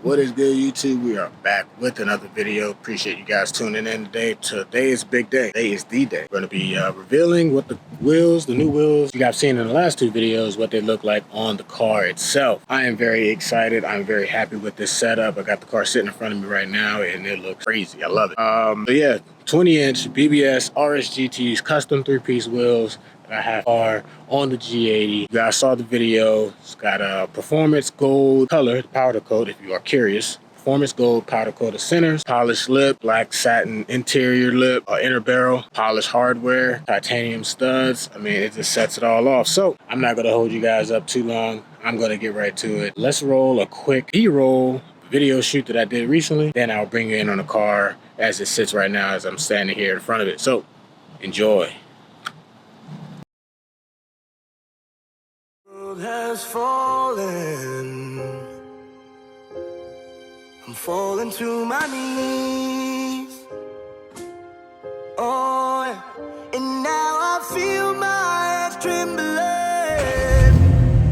What is good, YouTube? We are back with another video. Appreciate you guys tuning in today. Today is a big day. Today is the day. We're going to be revealing what the new wheels you guys seen in the last two videos, what they look like on the car itself. I am very excited. I'm very happy with this setup. I got the car sitting in front of me right now, and it looks crazy. I love it. So yeah, 20-inch BBS RSGT's custom three-piece wheels. I have are on the G80. You guys saw the video. It's got a performance gold color powder coat if you are curious. Performance gold powder coat of centers, polished lip, black satin interior lip, inner barrel, polished hardware, titanium studs. I mean, it just sets it all off. So I'm not gonna hold you guys up too long. I'm gonna get right to it. Let's roll a quick B-roll video shoot that I did recently. Then I'll bring you in on the car as it sits right now as I'm standing here in front of it. So enjoy. Has fallen. I'm falling to my knees. Oh, and now I feel my hands trembling.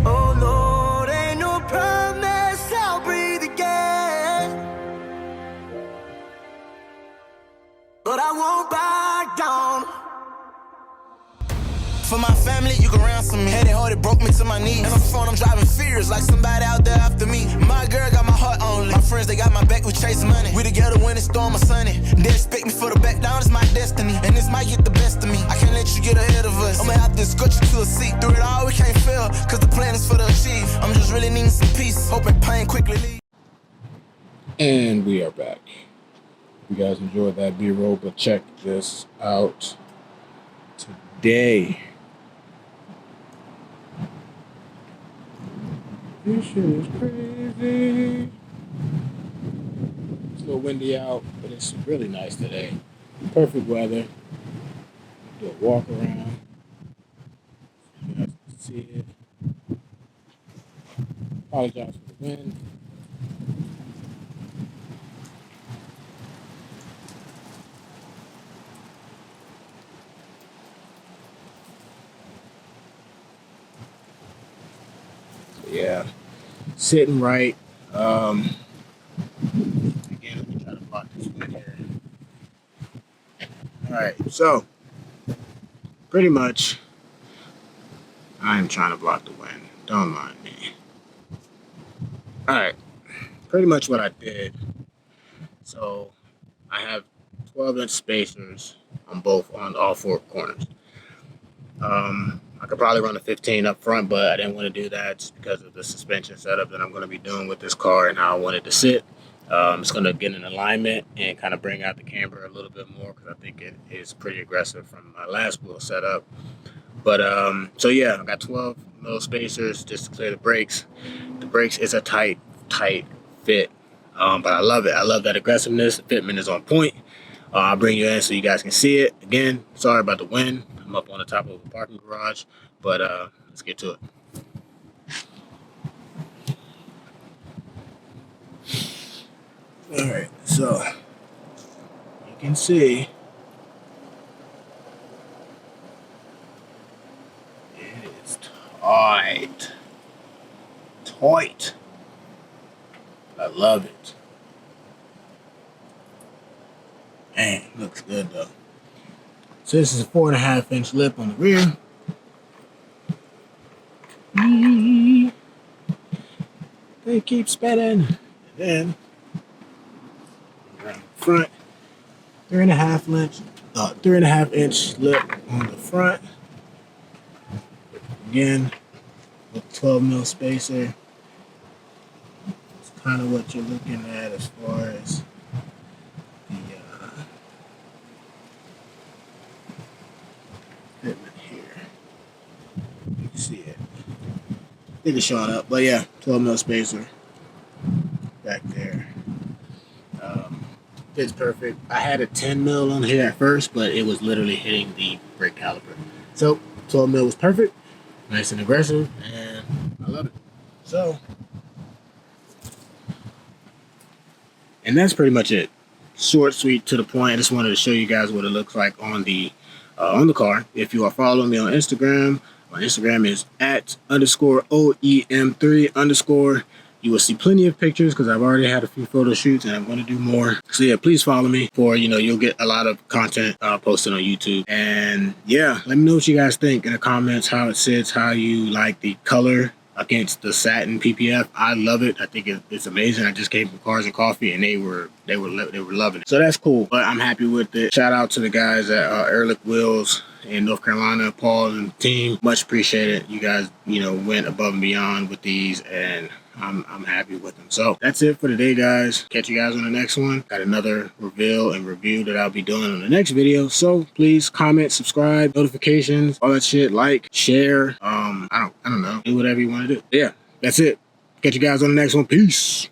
Oh Lord, ain't no promise I'll breathe again, but I won't back down. For my family, you can ransom me. Had it hard, it broke me to my knees. And on the phone, I'm driving fears like somebody out there after me. My girl got my heart only. My friends, they got my back, we chase money. We together when it's storm or sunny. They expect me for the back down, it's my destiny. And this might get the best of me. I can't let you get ahead of us. I'ma have to escort you to a seat. Through it all, we can't fail, cause the plan is for the achieve. I'm just really needing some peace, hoping pain quickly leave. And we are back. You guys enjoyed that B-roll, but check this out today. This shit is crazy. It's a little windy out, but it's really nice today. Perfect weather. Do a walk around. You guys can see it. Apologize for the wind. Yeah, sitting right. Again, let me try to block this wind here. All right, so pretty much, I'm trying to block the wind. Don't mind me. All right, pretty much what I did. So I have 12-inch spacers on all four corners. I could probably run a 15 up front, but I didn't want to do that just because of the suspension setup that I'm going to be doing with this car and how I want it to sit. It's going to get in alignment and kind of bring out the camber a little bit more because I think it is pretty aggressive from my last wheel setup. But so yeah, I got 12 mil spacers just to clear the brakes. The brakes is a tight fit, but I love it. I love that aggressiveness. The fitment is on point. I'll bring you in so you guys can see it. Again, sorry about the wind. I'm up on the top of a parking garage, but let's get to it. All right, so you can see it is tight. I love it. Man, looks good though. So this is a 4.5-inch lip on the rear. They keep spinning. And then around the front, 3.5-inch lip on the front. Again, with 12 mil spacer. It's kind of what you're looking at as far as fitment here. You can see it. I think it's showing up, but yeah, 12 mil spacer back there. Fits perfect. I had a 10 mil on here at first, but it was literally hitting the brake caliper. So 12 mil was perfect, nice and aggressive, and I love it. So, and that's pretty much it. Short, sweet, to the point. I just wanted to show you guys what it looks like on the car. If you are following me on Instagram, my Instagram is @_OEM3_ You will see plenty of pictures because I've already had a few photo shoots and I'm going to do more. So yeah, please follow me for, you'll get a lot of content posted on YouTube. And yeah, let me know what you guys think in the comments, how it sits, how you like the color against the satin PPF. I love it. I think it's amazing. I just came from Cars and Coffee and they were loving it. So that's cool. But I'm happy with it. Shout out to the guys at Ehrlich Wheels in North Carolina, Paul and the team. Much appreciated. You guys, went above and beyond with these, and I'm happy with them. So that's it for today, guys. Catch you guys on the next one. Got another reveal and review that I'll be doing on the next video. So please comment, subscribe, notifications, all that shit, like, share. I don't know. Do whatever you want to do. Yeah, that's it. Catch you guys on the next one. Peace.